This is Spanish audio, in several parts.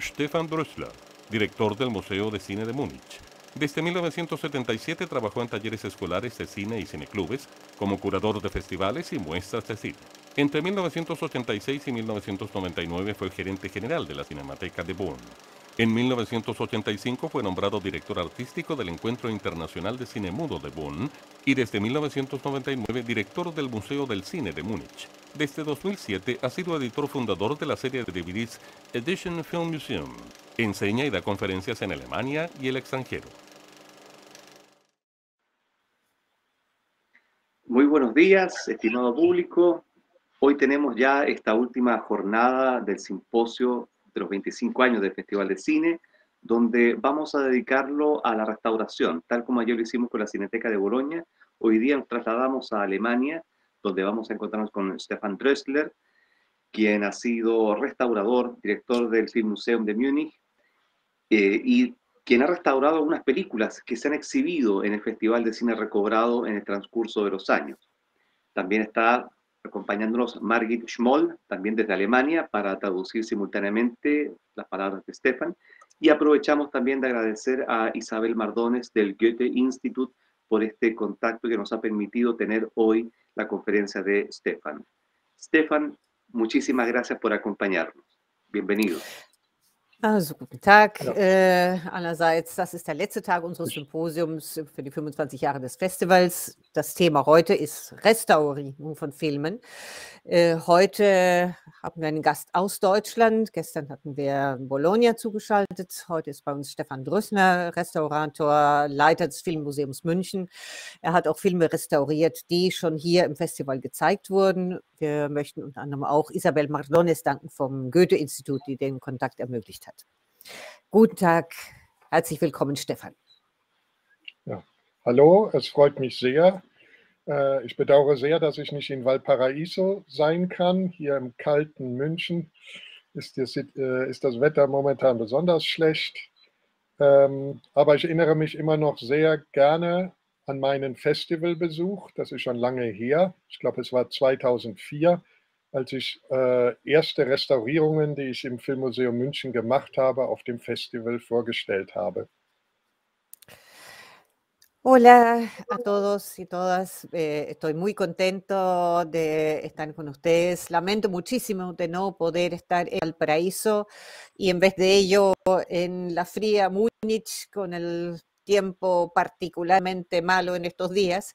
Stefan Drössler, director del Museo de Cine de Múnich. Desde 1977 trabajó en talleres escolares de cine y cineclubes, como curador de festivales y muestras de cine. Entre 1986 y 1999 fue gerente general de la Cinemateca de Bonn. En 1985 fue nombrado director artístico del Encuentro Internacional de Cine Mudo de Bonn y desde 1999 director del Museo del Cine de Múnich. Desde 2007 ha sido editor fundador de la serie de DVDs Edition Film Museum. Enseña y da conferencias en Alemania y el extranjero. Muy buenos días, estimado público. Hoy tenemos ya esta última jornada del simposio de los 25 años del Festival de Cine, donde vamos a dedicarlo a la restauración, tal como ayer lo hicimos con la Cineteca de Bolonia. Hoy día nos trasladamos a Alemania, donde vamos a encontrarnos con Stefan Drössler, quien ha sido restaurador, director del Filmmuseum de Múnich, y quien ha restaurado algunas películas que se han exhibido en el Festival de Cine Recobrado en el transcurso de los años. También está acompañándonos Margit Schmoll, también desde Alemania, para traducir simultáneamente las palabras de Stefan. Y aprovechamos también de agradecer a Isabel Mardones del Goethe Institut por este contacto que nos ha permitido tener hoy la conferencia de Stefan. Stefan, muchísimas gracias por acompañarnos. Bienvenido. Also, guten Tag allerseits. Das ist der letzte Tag unseres Symposiums für die 25 Jahre des Festivals. Das Thema heute ist Restaurierung von Filmen. Heute haben wir einen Gast aus Deutschland. Gestern hatten wir Bologna zugeschaltet. Heute ist bei uns Stefan Drössler, Restaurator, Leiter des Filmmuseums München. Er hat auch Filme restauriert, die schon hier im Festival gezeigt wurden. Wir möchten unter anderem auch Isabel Mardones danken vom Goethe-Institut, die den Kontakt ermöglicht hat. Guten Tag, herzlich willkommen, Stefan. Ja. Hallo, es freut mich sehr. Ich bedauere sehr, dass ich nicht in Valparaiso sein kann. Hier im kalten München ist das Wetter momentan besonders schlecht. Aber ich erinnere mich immer noch sehr gerne an meinen Festivalbesuch. Das ist schon lange her. Ich glaube, es war 2004, als ich erste Restaurierungen, die ich im Filmmuseum München gemacht habe, auf dem Festival vorgestellt habe. Hola a todos y todas, estoy muy contento de estar con ustedes. Lamento muchísimo de no poder estar en Valparaíso y en vez de ello en la fría Múnich con el tiempo particularmente malo en estos días.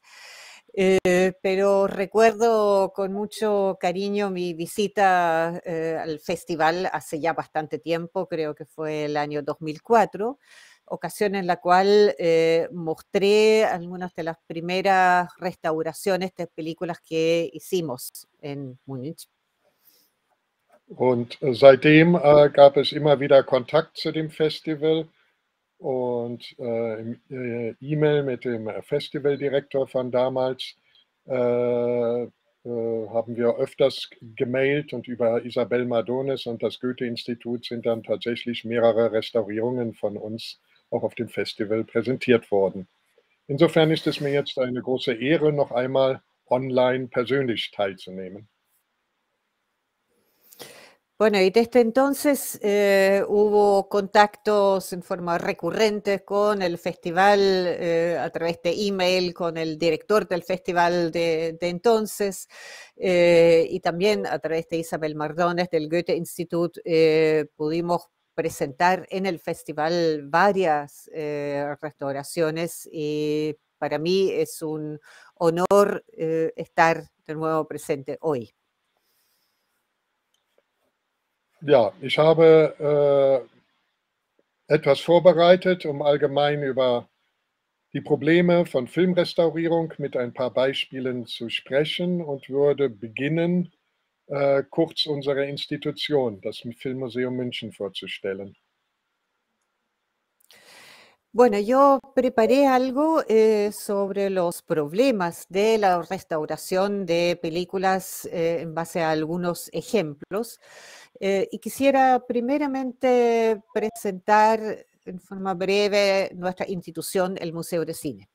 Pero recuerdo con mucho cariño mi visita al festival hace ya bastante tiempo, creo que fue el año 2004. Ocasión en la cual mostré algunas de las primeras restauraciones de películas que hicimos en Múnich. Und seitdem gab es immer wieder Kontakt zu dem Festival und E-Mail mit dem Festivaldirektor von damals haben wir öfters gemailt und über Isabel Mardones und das Goethe-Institut sind dann tatsächlich mehrere Restaurierungen von uns auch auf dem Festival präsentiert worden. Insofern ist es mir jetzt eine große Ehre, noch einmal online persönlich teilzunehmen. Bueno, y desde entonces hubo contactos en forma recurrente con el festival a través de email, con el director del festival de entonces y también a través de Isabel Mardones del Goethe Institut pudimos presentar en el festival varias restauraciones y para mí es un honor estar de nuevo presente hoy. Ja, ich habe etwas vorbereitet, um allgemein über die Probleme von Filmrestaurierung mit ein paar Beispielen zu sprechen und würde beginnen, kurz unsere Institution, das Filmmuseum München, vorzustellen. Bueno, yo preparé algo sobre los problemas de la restauración de películas en base a algunos ejemplos y quisiera primeramente presentar en forma breve nuestra institución, el Museo de Cine.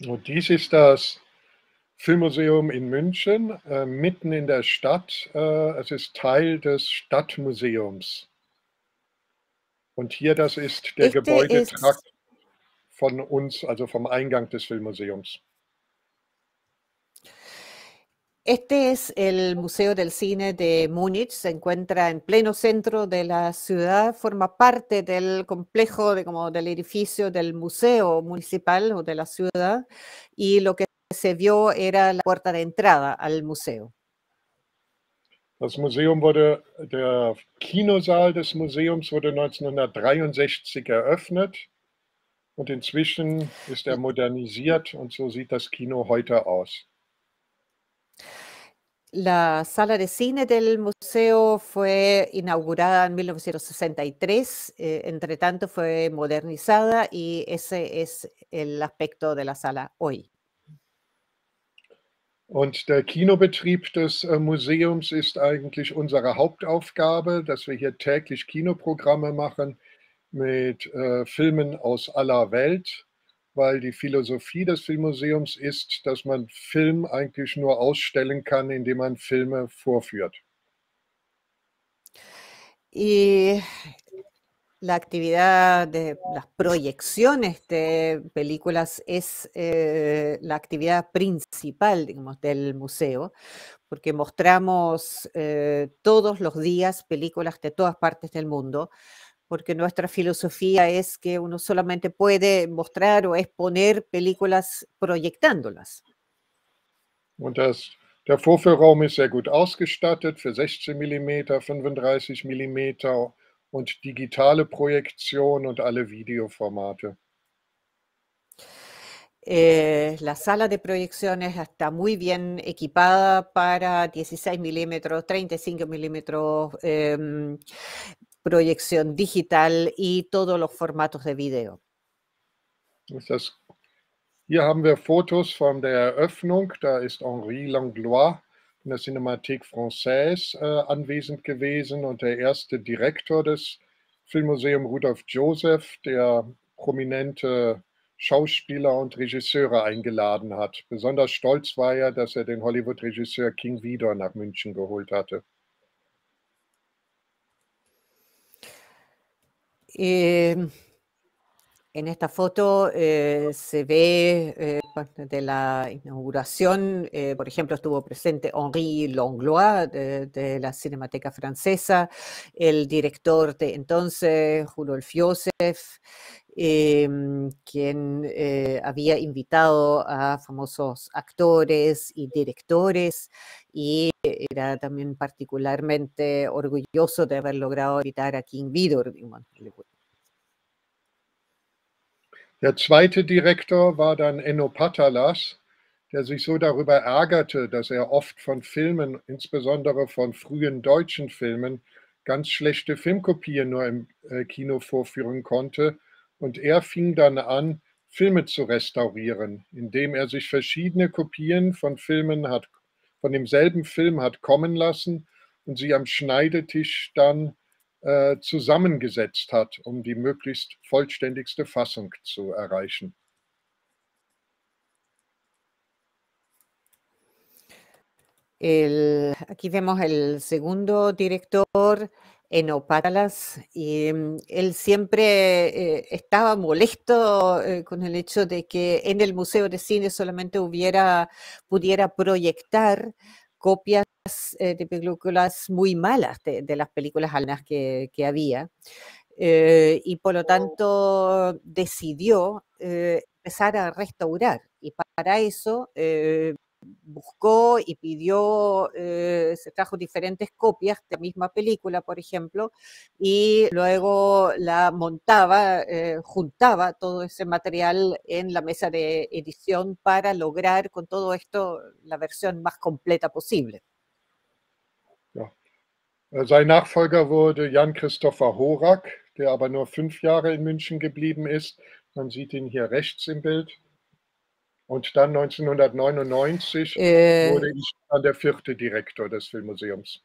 Und dies ist das Filmmuseum in München, mitten in der Stadt. Es ist Teil des Stadtmuseums. Und hier, das ist der Gebäudetrakt von uns, also vom Eingang des Filmmuseums. Este es el Museo del Cine de Múnich, se encuentra en pleno centro de la ciudad, forma parte del complejo, del edificio del museo municipal o de la ciudad, y lo que se vio era la puerta de entrada al museo. Der Kinosaal des Museums wurde 1963 eröffnet und inzwischen ist er modernisiert und so sieht das Kino heute aus. La sala de cine del museo fue inaugurada en 1963, entre tanto fue modernizada y ese es el aspecto de la sala hoy. Und der Kinobetrieb des Museums ist eigentlich unsere Hauptaufgabe, dass wir hier täglich Kinoprogramme machen mit Filmen aus aller Welt, weil die Philosophie des Filmmuseums ist, dass man Film eigentlich nur ausstellen kann, indem man Filme vorführt. Y la actividad de las proyecciones de películas es la actividad principal, digamos, del museo, porque mostramos todos los días películas de todas partes del mundo, porque nuestra filosofía es que uno solamente puede mostrar o exponer películas proyectándolas. Und der Vorführraum ist sehr gut ausgestattet für 16 mm, 35 mm und digitale Projektion und alle Videoformate. La sala de proyecciones está muy bien equipada para 16 milímetros, 35 milímetros, proyección digital y todos los formatos de video. Hier haben wir Fotos von der Eröffnung. Da ist Henri Langlois von der Cinémathèque Française anwesend gewesen und der erste Direktor des Filmmuseums, Rudolf Joseph, der prominente Schauspieler und Regisseure eingeladen hat. Besonders stolz war er, dass er den Hollywood-Regisseur King Vidor nach München geholt hatte. En esta foto se ve de la inauguración, por ejemplo, estuvo presente Henri Langlois de la Cinemateca Francesa, el director de entonces, Rudolf Joseph, quien había invitado a famosos actores y directores y era también particularmente orgulloso de haber logrado invitar a King Vidor. Der zweite Direktor war dann Enno Patalas, der sich so darüber ärgerte, dass er oft von Filmen, insbesondere von frühen deutschen Filmen, ganz schlechte Filmkopien nur im Kino vorführen konnte. Und er fing dann an, Filme zu restaurieren, indem er sich verschiedene Kopien von Filmen von demselben Film hat kommen lassen und sie am Schneidetisch dann zusammengesetzt hat, um die möglichst vollständigste Fassung zu erreichen. Aquí vemos el segundo director, Enno Patalas, y él siempre estaba molesto con el hecho de que en el Museo de Cine solamente pudiera proyectar copias de películas muy malas de las películas alemanas que había, y por lo tanto decidió empezar a restaurar, y para eso buscó y pidió, se trajo diferentes copias de la misma película, por ejemplo, y luego la montaba, juntaba todo ese material en la mesa de edición para lograr con todo esto la versión más completa posible. Ja. Sein Nachfolger wurde Jan-Christopher Horak, der aber nur 5 Jahre in München geblieben ist. Man sieht ihn hier rechts im Bild. Und dann 1999 wurde ich dann der 4. Direktor des Filmmuseums.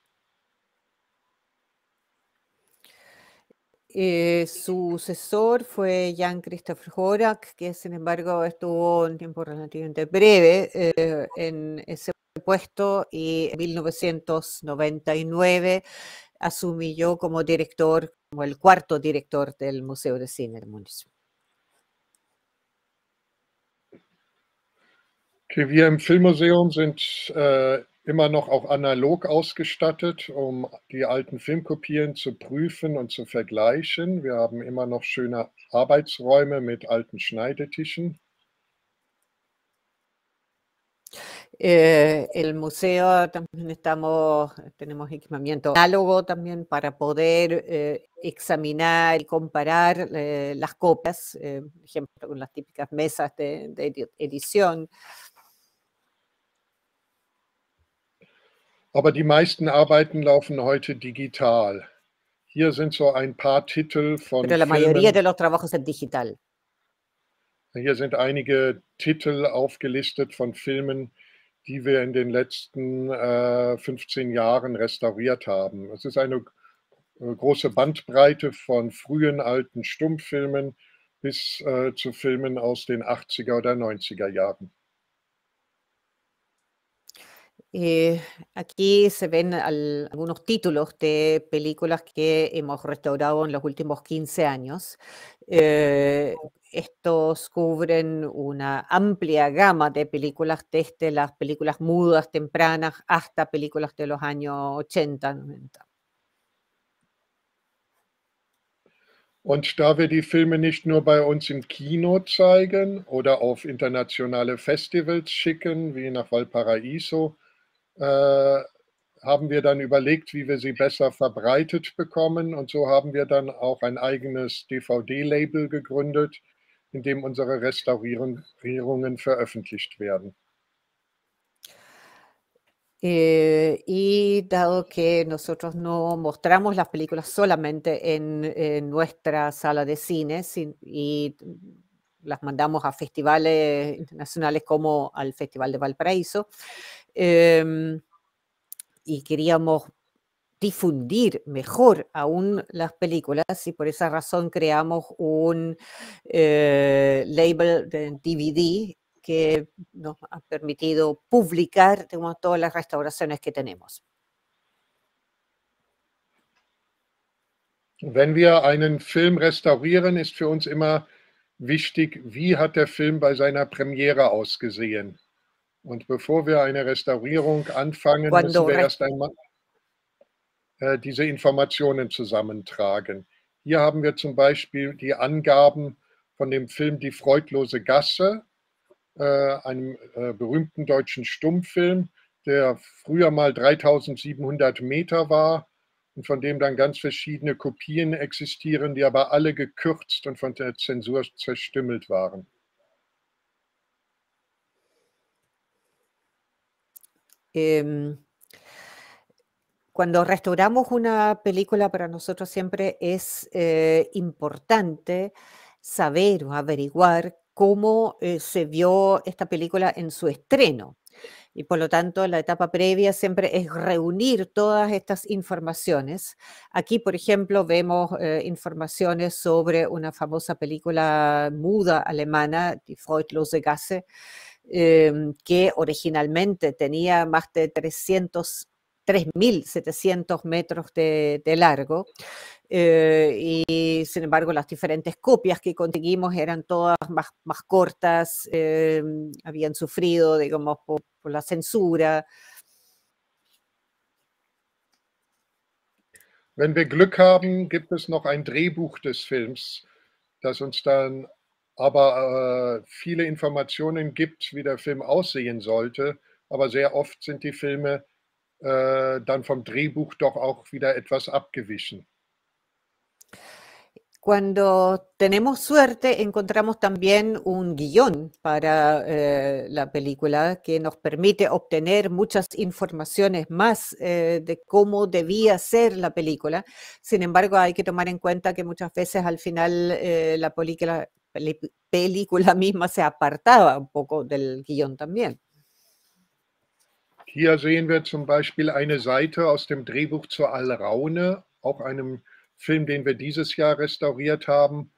Sucesor fue Jan Christopher Horak, que sin embargo estuvo un tiempo relativamente breve en ese puesto y en 1999 asumí yo como director, como el cuarto director del Museo de Cine de Múnich. Okay, wir im Filmmuseum sind immer noch auch analog ausgestattet, um die alten Filmkopien zu prüfen und zu vergleichen. Wir haben immer noch schöne Arbeitsräume mit alten Schneidetischen. El museo también tenemos equipamiento análogo también para poder examinar y comparar las copias, por ejemplo, con las típicas mesas de edición. Aber die meisten Arbeiten laufen heute digital. Hier sind so ein paar Titel von Pero la mayoría Filmen. de los trabajos es digital. Hier sind einige Titel aufgelistet von Filmen, die wir in den letzten 15 Jahren restauriert haben. Es ist eine große Bandbreite von frühen alten Stummfilmen bis zu Filmen aus den 80er oder 90er Jahren. Aquí se ven algunos títulos de películas que hemos restaurado en los últimos 15 años. Estos cubren una amplia gama de películas, desde las películas mudas tempranas hasta películas de los años 80, 90. Und da wir die Filme nicht nur bei uns im Kino zeigen oder auf internationale Festivals schicken, wie nach Valparaiso, haben wir dann überlegt, wie wir sie besser verbreitet bekommen. Und so haben wir dann auch ein eigenes DVD-Label gegründet, in dem unsere Restaurierungen veröffentlicht werden. Y dado que nosotros no mostramos las películas solamente en nuestra sala de cine y las mandamos a festivales internacionales como al Festival de Valparaíso, y queríamos difundir mejor aún las películas, y por esa razón creamos un label de DVD que nos ha permitido publicar, digamos, todas las restauraciones que tenemos. Wenn wir einen Film restaurieren, ist für uns immer wichtig, wie hat der Film bei seiner Premiere ausgesehen. Und bevor wir eine Restaurierung anfangen, müssen wir erst einmal diese Informationen zusammentragen. Hier haben wir zum Beispiel die Angaben von dem Film Die freudlose Gasse, einem berühmten deutschen Stummfilm, der früher mal 3700 Meter war und von dem dann ganz verschiedene Kopien existieren, die aber alle gekürzt und von der Zensur zerstümmelt waren. Cuando restauramos una película, para nosotros siempre es importante saber o averiguar cómo se vio esta película en su estreno. Y por lo tanto, la etapa previa siempre es reunir todas estas informaciones. Aquí, por ejemplo, vemos informaciones sobre una famosa película muda alemana, Die freudlose Gasse, que originalmente tenía más de 3.700 metros de largo, y sin embargo las diferentes copias que conseguimos eran todas más cortas, habían sufrido, digamos, por la censura. Wenn wir Glück haben, gibt es noch ein Drehbuch des Films, das uns dann aber viele Informationen gibt, wie der Film aussehen sollte. Aber sehr oft sind die Filme dann vom Drehbuch doch auch wieder etwas abgewichen. Cuando tenemos suerte, encontramos también un guión para la película que nos permite obtener muchas informaciones más de cómo debía ser la película. Sin embargo, hay que tomar en cuenta que muchas veces al final la película misma se apartaba un poco del guión también. Hier sehen wir zum Beispiel eine Seite aus dem Drehbuch zur Alraune, auch einem Film, den wir dieses Jahr restauriert haben.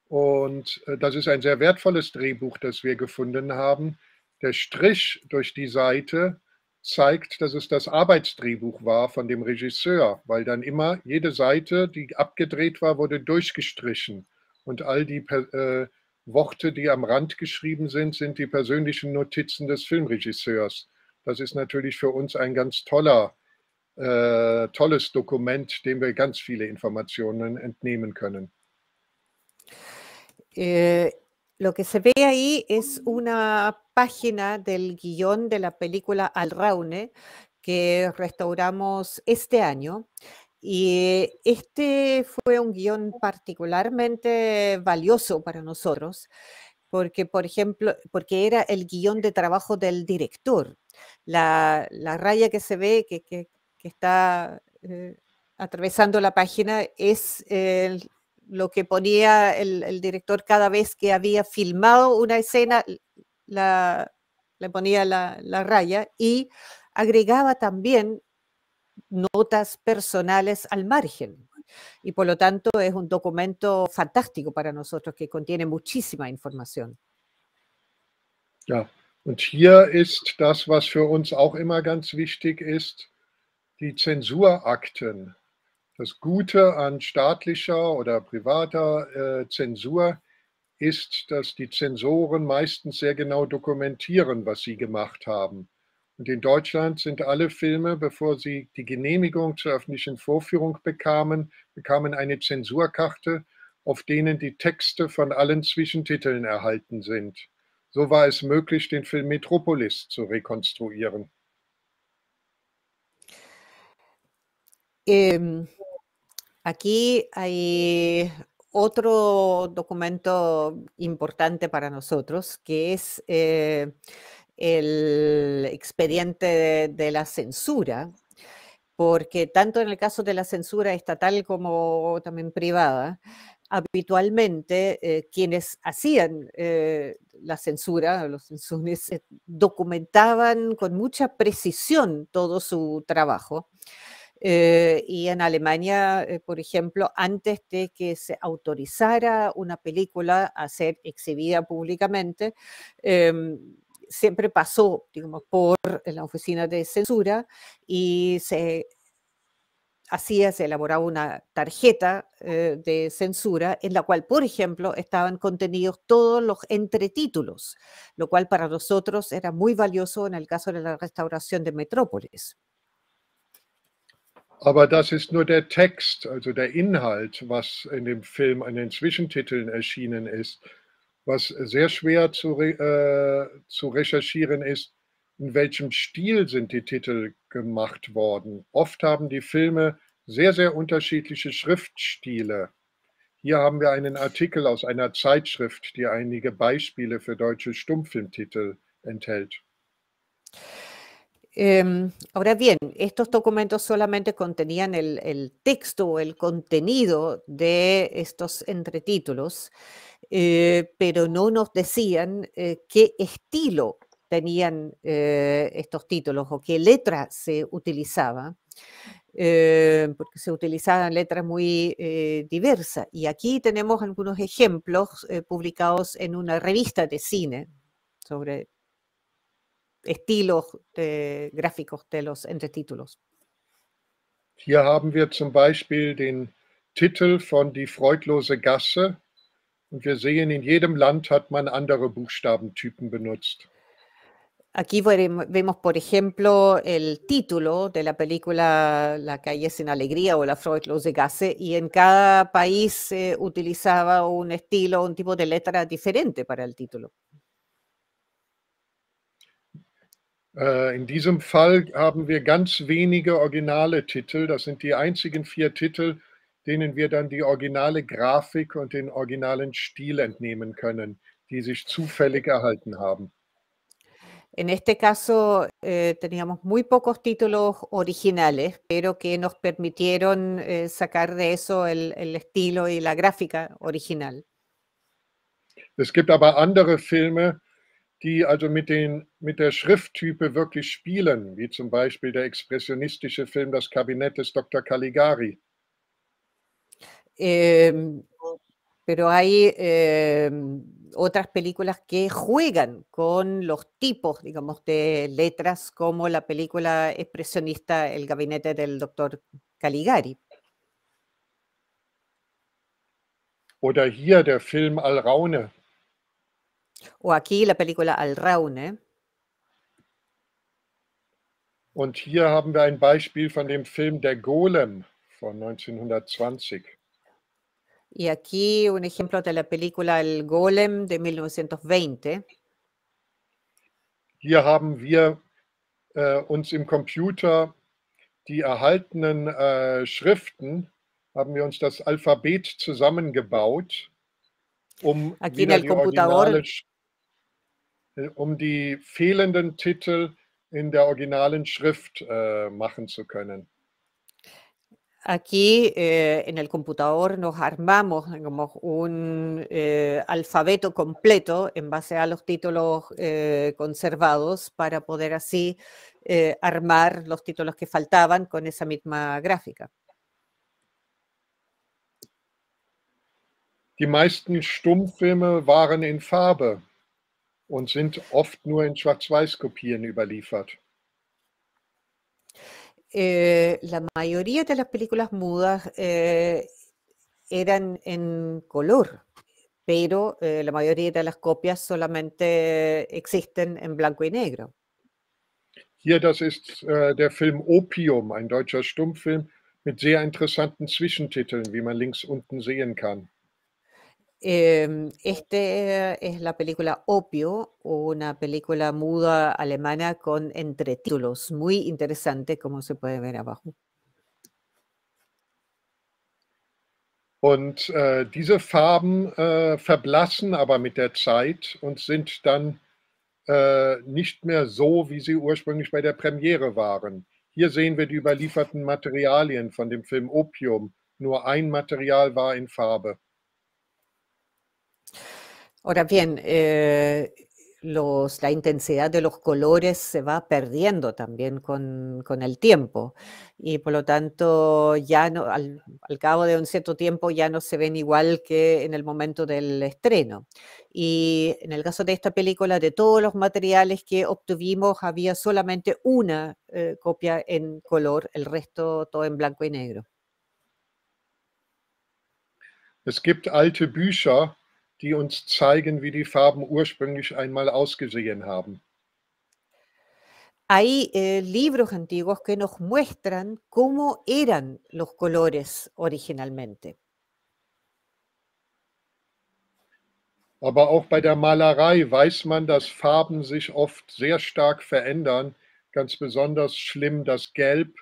Und das ist ein sehr wertvolles Drehbuch, das wir gefunden haben. Der Strich durch die Seite zeigt, dass es das Arbeitsdrehbuch war von dem Regisseur, weil dann immer jede Seite, die abgedreht war, wurde durchgestrichen. Und all die Worte, die am Rand geschrieben sind, sind die persönlichen Notizen des Filmregisseurs. Das ist natürlich für uns ein ganz tolles Dokument, dem wir ganz viele Informationen entnehmen können. Lo que se ve ahí es una página del guión de la película Alraune que restauramos este año. Y este fue un guión particularmente valioso para nosotros, porque, por ejemplo, porque era el guión de trabajo del director. La raya que se ve que está atravesando la página es lo que ponía el director cada vez que había filmado una escena, le ponía la raya y agregaba también notas personales al margen. Y por lo tanto es un documento fantástico para nosotros que contiene muchísima información. Ja, und hier ist das, was für uns auch immer ganz wichtig ist, die Zensurakten. Das Gute an staatlicher oder privater Zensur ist, dass die Zensoren meistens sehr genau dokumentieren, was sie gemacht haben. Und in Deutschland sind alle Filme, bevor sie die Genehmigung zur öffentlichen Vorführung bekamen eine Zensurkarte, auf denen die Texte von allen Zwischentiteln erhalten sind. So war es möglich, den Film Metropolis zu rekonstruieren. Aquí hay otro documento importante para nosotros, que es el expediente de la censura, porque tanto en el caso de la censura estatal como también privada, habitualmente quienes hacían la censura, los censores, documentaban con mucha precisión todo su trabajo. Y en Alemania, por ejemplo, antes de que se autorizara una película a ser exhibida públicamente, siempre pasó, digamos, por la oficina de censura y se elaboraba una tarjeta de censura en la cual, por ejemplo, estaban contenidos todos los entretítulos, lo cual para nosotros era muy valioso en el caso de la restauración de Metrópolis. Aber das ist nur der Text, also der Inhalt, was in dem Film an den Zwischentiteln erschienen ist. Was sehr schwer zu recherchieren ist, in welchem Stil sind die Titel gemacht worden. Oft haben die Filme sehr, sehr unterschiedliche Schriftstile. Hier haben wir einen Artikel aus einer Zeitschrift, die einige Beispiele für deutsche Stummfilmtitel enthält. Ahora bien, estos documentos solamente contenían el texto o el contenido de estos entretítulos, pero no nos decían qué estilo tenían estos títulos o qué letra se utilizaba, porque se utilizaban letras muy diversas. Y aquí tenemos algunos ejemplos publicados en una revista de cine sobre estilos gráficos de los entretítulos. Hier haben wir zum Beispiel den Titel von Die freudlose Gasse und wir sehen, in jedem Land hat man andere Buchstabentypen benutzt. Aquí vemos, por ejemplo, el título de la película La calle sin alegría o La freudlose Gasse, y en cada país se utilizaba un estilo, un tipo de letra diferente para el título. In diesem Fall haben wir ganz wenige originale Titel. Das sind die einzigen 4 Titel, denen wir dann die originale Grafik und den originalen Stil entnehmen können, die sich zufällig erhalten haben. En este caso teníamos muy pocos títulos originales, pero que nos permitieron sacar de eso el estilo y la gráfica original. Es gibt aber andere Filme, die also mit der Schrifttype wirklich spielen, wie zum Beispiel der expressionistische Film Das Kabinett des Dr. Caligari. Em, pero hay otras películas que juegan con los tipos, digamos, de letras, como la película expresionista El gabinete del doctor Caligari. Oder hier der Film Alraune. O aquí la película Alraune. Und hier haben wir ein Beispiel von dem Film Der Golem von 1920. Y aquí un ejemplo de la película El Golem de 1920. Hier haben wir uns im Computer die erhaltenen Schriften, haben wir uns das Alphabet zusammengebaut, um Aquí en wieder el die computador, um die fehlenden Titel in der originalen Schrift machen zu können. aquí en el computador nos armamos, digamos, un alfabeto completo en base a los títulos conservados para poder así armar los títulos que faltaban con esa misma gráfica. Die meisten Stummfilme waren in Farbe und sind oft nur in Schwarz-Weiß-Kopien überliefert. La mayoría de las películas mudas eran en color, pero la mayoría de las copias solamente existen en blanco y negro. Hier, das ist der Film Opium, ein deutscher Stummfilm mit sehr interessanten Zwischentiteln, wie man links unten sehen kann. Este es la película Opio, una película muda alemana con entretítulos muy interesante, como se puede ver abajo. Und diese Farben verblassen aber mit der Zeit und sind dann nicht mehr so, wie sie ursprünglich bei der Premiere waren. Hier sehen wir die überlieferten Materialien von dem Film Opium. Nur ein Material war in Farbe. Ahora bien, la intensidad de los colores se va perdiendo también con el tiempo y por lo tanto ya no, al cabo de un cierto tiempo ya no se ven igual que en el momento del estreno. Y en el caso de esta película, de todos los materiales que obtuvimos, había solamente una copia en color, el resto todo en blanco y negro. Es gibt alte Bücher, die uns zeigen, wie die Farben ursprünglich einmal ausgesehen haben. Hay libros antiguos que nos muestran cómo eran los colores originalmente. Aber auch bei der Malerei weiß man, dass Farben sich oft sehr stark verändern. Ganz besonders schlimm das Gelb.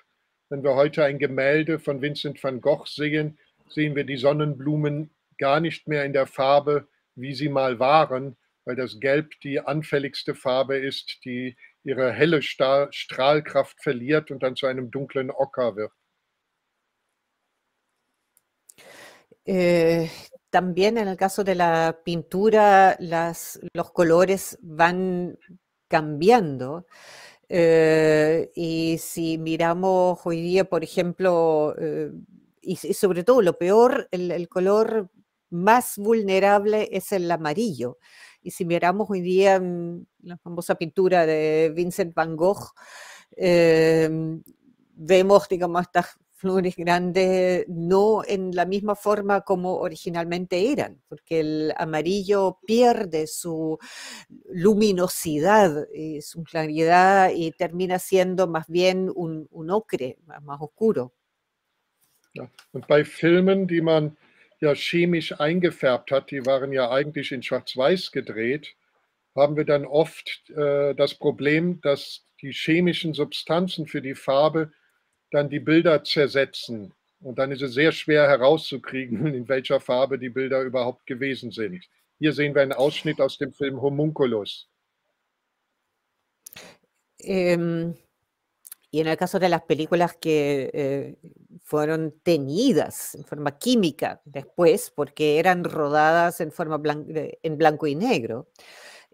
Wenn wir heute ein Gemälde von Vincent van Gogh sehen, sehen wir die Sonnenblumen gar nicht mehr in der Farbe, wie sie mal waren, weil das Gelb die anfälligste Farbe ist, die ihre helle Strahlkraft verliert und dann zu einem dunklen Ocker wird. También en el caso de la pintura, los colores van cambiando. Y si miramos hoy día, por ejemplo, y sobre todo lo peor, el color más vulnerable es el amarillo. Y si miramos hoy día la famosa pintura de Vincent van Gogh, vemos, digamos, estas flores grandes no en la misma forma como originalmente eran, porque el amarillo pierde su luminosidad y su claridad y termina siendo más bien un ocre más oscuro. Ja. Und bei Filmen, die man ja chemisch eingefärbt hat, die waren ja eigentlich in Schwarz-Weiß gedreht, haben wir dann oft das Problem, dass die chemischen Substanzen für die Farbe dann die Bilder zersetzen. Und dann ist es sehr schwer herauszukriegen, in welcher Farbe die Bilder überhaupt gewesen sind. Hier sehen wir einen Ausschnitt aus dem Film Homunculus. Y en el caso de las películas que fueron teñidas en forma química después, porque eran rodadas en forma en blanco y negro,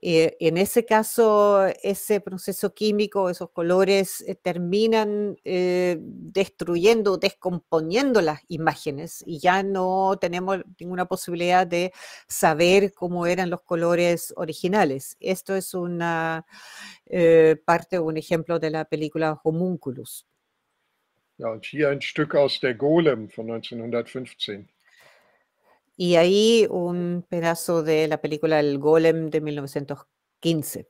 En ese caso, ese proceso químico, esos colores terminan destruyendo, descomponiendo las imágenes y ya no tenemos ninguna posibilidad de saber cómo eran los colores originales. Esto es una parte, un ejemplo de la película Homunculus. Ja, und hier ein Stück aus der Golem von 1915. Y ahí un pedazo de la película El Golem de 1915.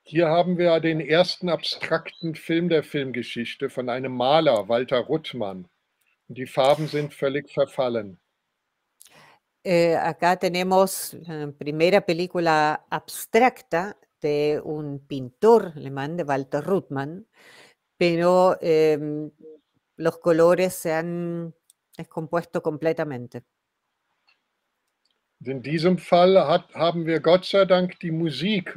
Hier haben wir den ersten abstrakten Film der Filmgeschichte von einem Maler, Walter Ruttmann. Und die Farben sind völlig verfallen. Acá tenemos la primera película abstracta de un pintor alemán, de Walter Ruttmann, pero los colores se han descompuesto completamente. In diesem Fall haben wir Gott sei Dank die Musik,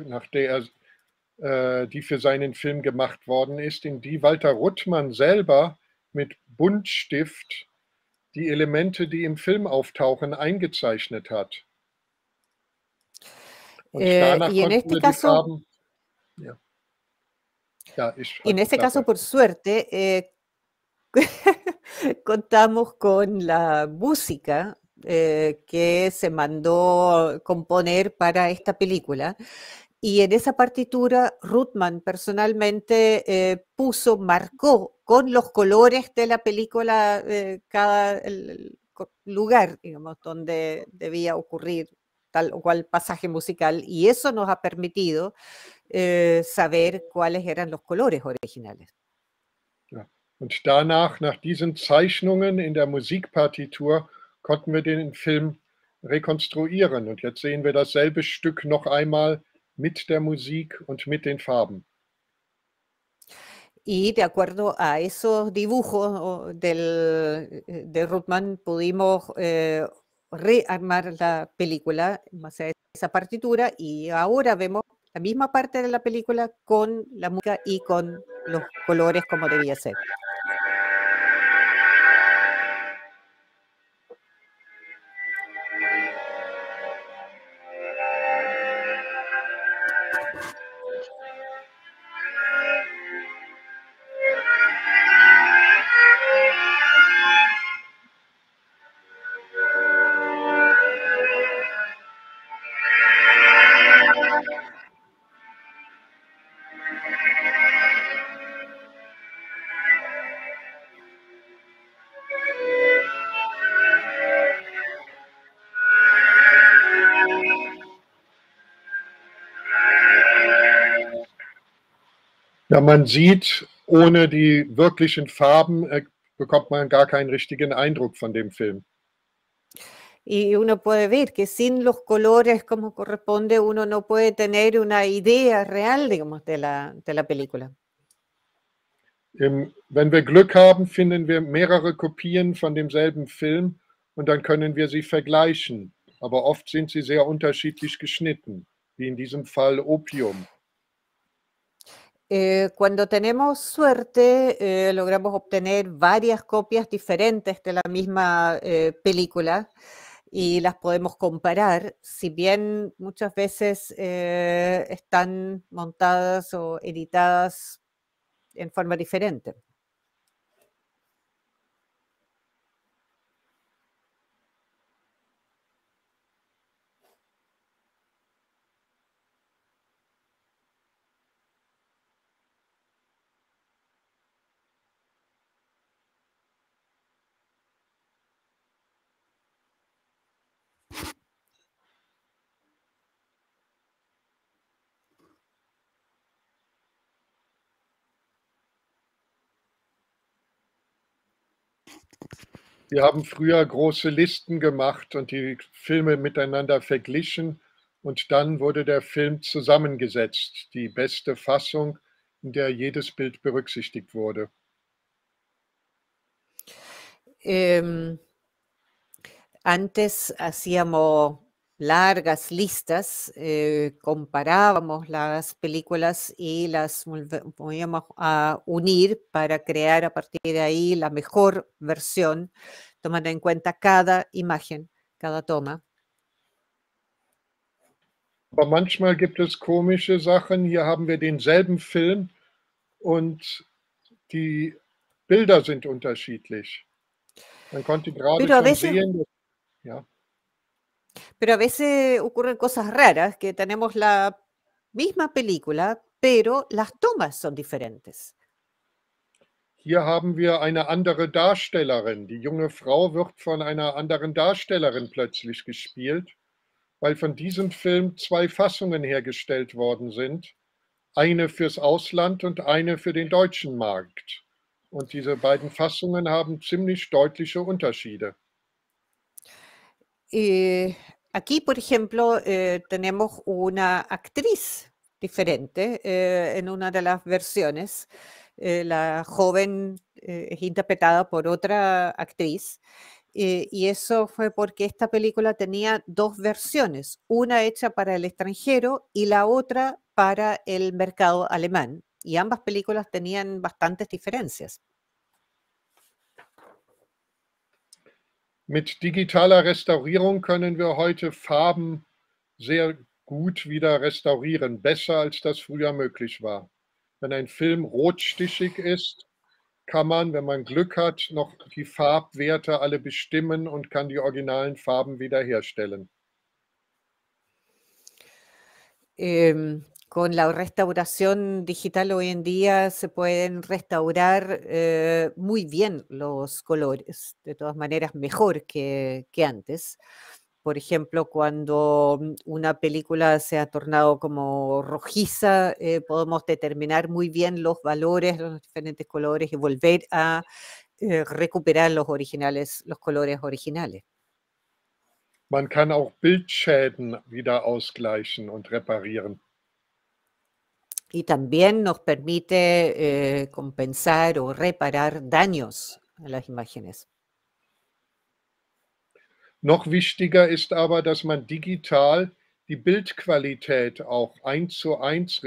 die für seinen Film gemacht worden ist, in die Walter Ruttmann selber mit Buntstift die Elemente, die im Film auftauchen, eingezeichnet hat. Und danach y en konnten este wir die caso, Farben. Ja. Ja, y en este caso, por suerte, contamos con la música que se mandó componer para esta película. Y en esa partitura, Ruttmann personalmente marcó con los colores de la película cada lugar, digamos, donde debía ocurrir tal o cual pasaje musical. Y eso nos ha permitido saber cuáles eran los colores originales. Ja. Und danach, nach diesen Zeichnungen in der Musikpartitur, konnten wir den Film rekonstruieren. Und jetzt sehen wir dasselbe Stück noch einmal mit der Musik und mit den Farben. Y de acuerdo a esos dibujos de Ruttmann pudimos rearmar la película en base a esa partitura y ahora vemos la misma parte de la película con la música y con los colores como debía ser. Ja, man sieht, ohne die wirklichen Farben bekommt man gar keinen richtigen Eindruck von dem Film. Y uno puede ver que sin los colores como corresponde, uno no puede tener una idea real, digamos, de la película. Wenn wir Glück haben, finden wir mehrere Kopien von demselben Film und dann können wir sie vergleichen. Aber oft sind sie sehr unterschiedlich geschnitten, wie in diesem Fall Opium. Cuando tenemos suerte, logramos obtener varias copias diferentes de la misma película y las podemos comparar, si bien muchas veces están montadas o editadas en forma diferente. Wir haben früher große Listen gemacht und die Filme miteinander verglichen und dann wurde der Film zusammengesetzt, die beste Fassung, in der jedes Bild berücksichtigt wurde. Antes hacíamos largas listas, comparábamos las películas y las volvíamos a unir para crear a partir de ahí la mejor versión, tomando en cuenta cada imagen, cada toma. Aber manchmal gibt es komische Sachen. Hier haben wir denselben Film und die Bilder sind unterschiedlich. Man konnte gerade Pero a schon veces, sehen, ja. pero a veces ocurren cosas raras, que tenemos la misma película, pero las tomas son diferentes. Hier haben wir eine andere Darstellerin. Die junge Frau wird von einer anderen Darstellerin plötzlich gespielt, weil von diesem Film 2 Fassungen hergestellt worden sind. Eine fürs Ausland und eine für den deutschen Markt. Und diese beiden Fassungen haben ziemlich deutliche Unterschiede. Aquí, por ejemplo, tenemos una actriz diferente en una de las versiones. La joven es interpretada por otra actriz. Y eso fue porque esta película tenía 2 versiones, una hecha para el extranjero y la otra para el mercado alemán. Y ambas películas tenían bastantes diferencias. Mit digitaler Restaurierung können wir heute Farben sehr gut wieder restaurieren, besser als das früher möglich war. Wenn ein Film rotstichig ist, kann man, wenn man Glück hat, noch die Farbwerte alle bestimmen und kann die originalen Farben wiederherstellen. Con la restauración digital hoy en día se pueden restaurar muy bien los colores, de todas maneras mejor que antes. Por ejemplo, cuando una película se ha tornado como rojiza, podemos determinar muy bien los valores, los diferentes colores y volver a recuperar los originales, los colores originales. Man kann auch Bildschäden wieder ausgleichen und reparieren. Y también nos permite compensar o reparar daños a las imágenes. Noch wichtiger ist aber, dass man digital die Bildqualität auch 1:1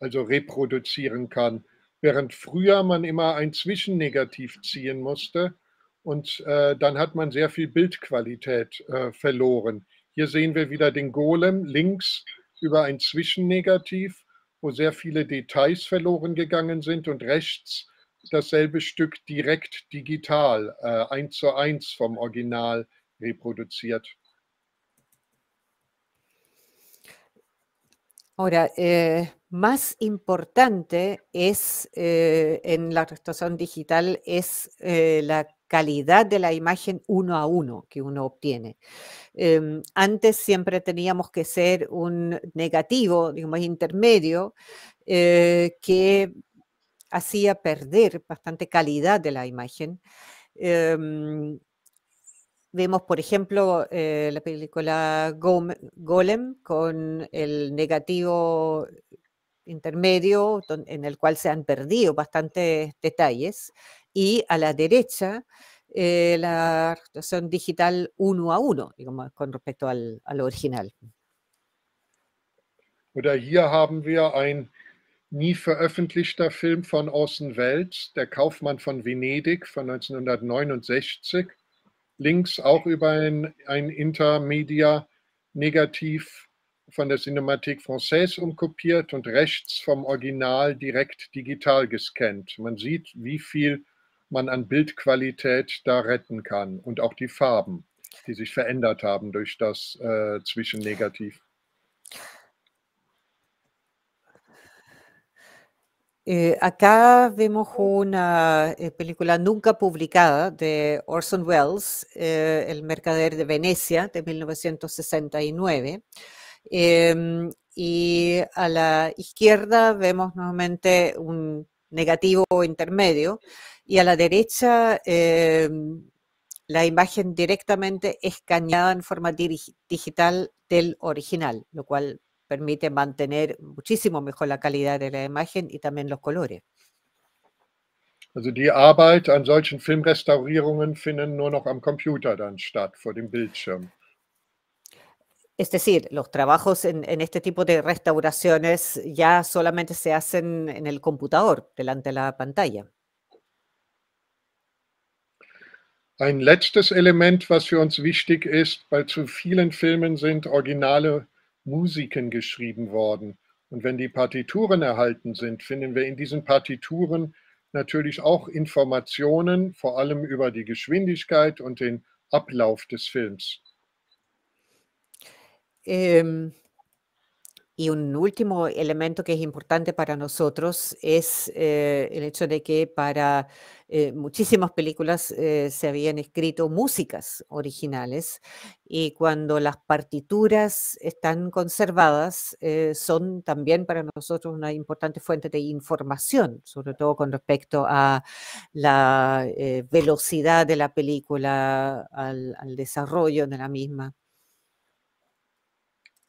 reproduzieren kann, während früher man immer ein Zwischennegativ ziehen musste und dann hat man sehr viel Bildqualität verloren. Hier sehen wir wieder den Golem links über ein Zwischennegativ, wo sehr viele Details verloren gegangen sind, und rechts dasselbe Stück direkt digital 1:1 vom Original reproduziert. Ahora, más importante es en la restauración digital es la calidad de la imagen 1 a 1 que uno obtiene. Antes siempre teníamos que ser un negativo, digamos, intermedio, que hacía perder bastante calidad de la imagen. Vemos, por ejemplo, la película Golem con el negativo intermedio, en el cual se han perdido bastantes detalles, y a la derecha la restauración digital 1 a 1, digamos, con respecto al original. Oder hier haben wir ein nie veröffentlichter Film von Orson Welles, Der Kaufmann von Venedig von 1969. Links auch über ein Intermedia-Negativ von der Cinémathèque Française umkopiert und rechts vom Original direkt digital gescannt. Man sieht, wie viel man an Bildqualität da retten kann und auch die Farben, die sich verändert haben durch das Zwischennegativ. Acá vemos una película nunca publicada de Orson Welles, El mercader de Venecia, de 1969. Y a la izquierda vemos nuevamente un negativo intermedio y a la derecha la imagen directamente escaneada en forma digital del original, lo cual permite mantener muchísimo mejor la calidad de la imagen y también los colores. Also die Arbeit an solchen Filmrestaurierungen finden nur noch am Computer dann statt, vor dem Bildschirm. Es decir, los trabajos en este tipo de restauraciones ya solamente se hacen en el computador, delante de la pantalla. Ein letztes Element, was für uns wichtig ist, bei zu vielen Filmen sind originale Musiken geschrieben worden. Und wenn die Partituren erhalten sind, finden wir in diesen Partituren natürlich auch Informationen, vor allem über die Geschwindigkeit und den Ablauf des Films. Y un último elemento que es importante para nosotros es el hecho de que para muchísimas películas se habían escrito músicas originales y cuando las partituras están conservadas son también para nosotros una importante fuente de información, sobre todo con respecto a la velocidad de la película, al desarrollo de la misma.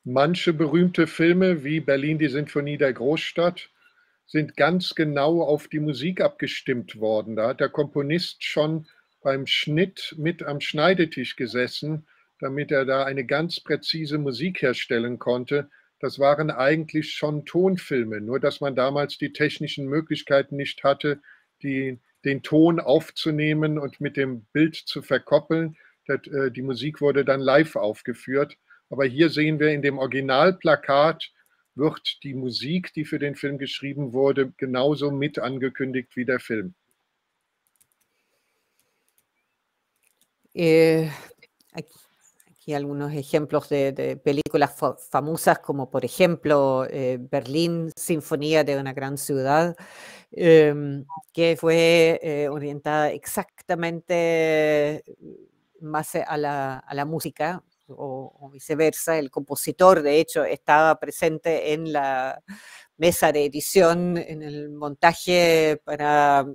Manche berühmte Filme wie Berlin, die Sinfonie der Großstadt sind ganz genau auf die Musik abgestimmt worden. Da hat der Komponist schon beim Schnitt mit am Schneidetisch gesessen, damit er da eine ganz präzise Musik herstellen konnte. Das waren eigentlich schon Tonfilme, nur dass man damals die technischen Möglichkeiten nicht hatte, den Ton aufzunehmen und mit dem Bild zu verkoppeln. Die Musik wurde dann live aufgeführt. Aber hier sehen wir in dem Originalplakat wird die Musik, die für den Film geschrieben wurde, genauso mit angekündigt wie der Film. Aquí algunos ejemplos de películas famosas como por ejemplo Berlín, Sinfonía de una gran ciudad, que fue orientada exactamente más a la música, o viceversa. El compositor, de hecho, estaba presente en la mesa de edición, en el montaje para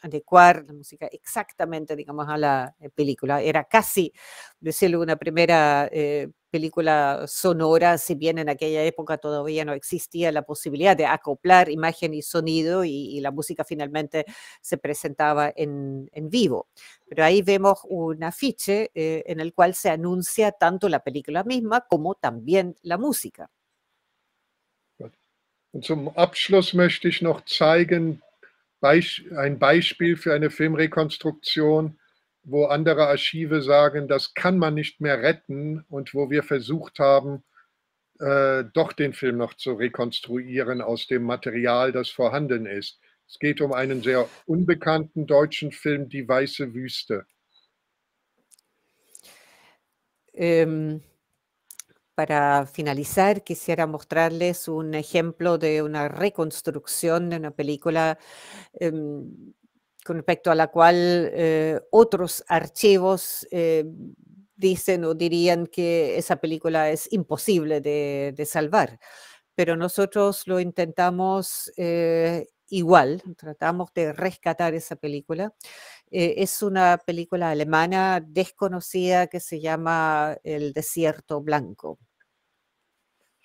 adecuar la música exactamente, digamos, a la película. Era casi, decirlo, una primera película sonora, si bien en aquella época todavía no existía la posibilidad de acoplar imagen y sonido y la música finalmente se presentaba en vivo. Pero ahí vemos un afiche en el cual se anuncia tanto la película misma como también la música. Und zum Abschluss möchte ich noch zeigen, ein Beispiel für eine Filmrekonstruktion, wo andere Archive sagen, das kann man nicht mehr retten und wo wir versucht haben, doch den Film noch zu rekonstruieren aus dem Material, das vorhanden ist. Es geht um einen sehr unbekannten deutschen Film, Die Weiße Wüste. Para finalizar, quisiera mostrarles un ejemplo de una reconstrucción de una película con respecto a la cual otros archivos dicen o dirían que esa película es imposible de salvar. Pero nosotros lo intentamos igual, tratamos de rescatar esa película. Es una película alemana desconocida que se llama El Desierto Blanco.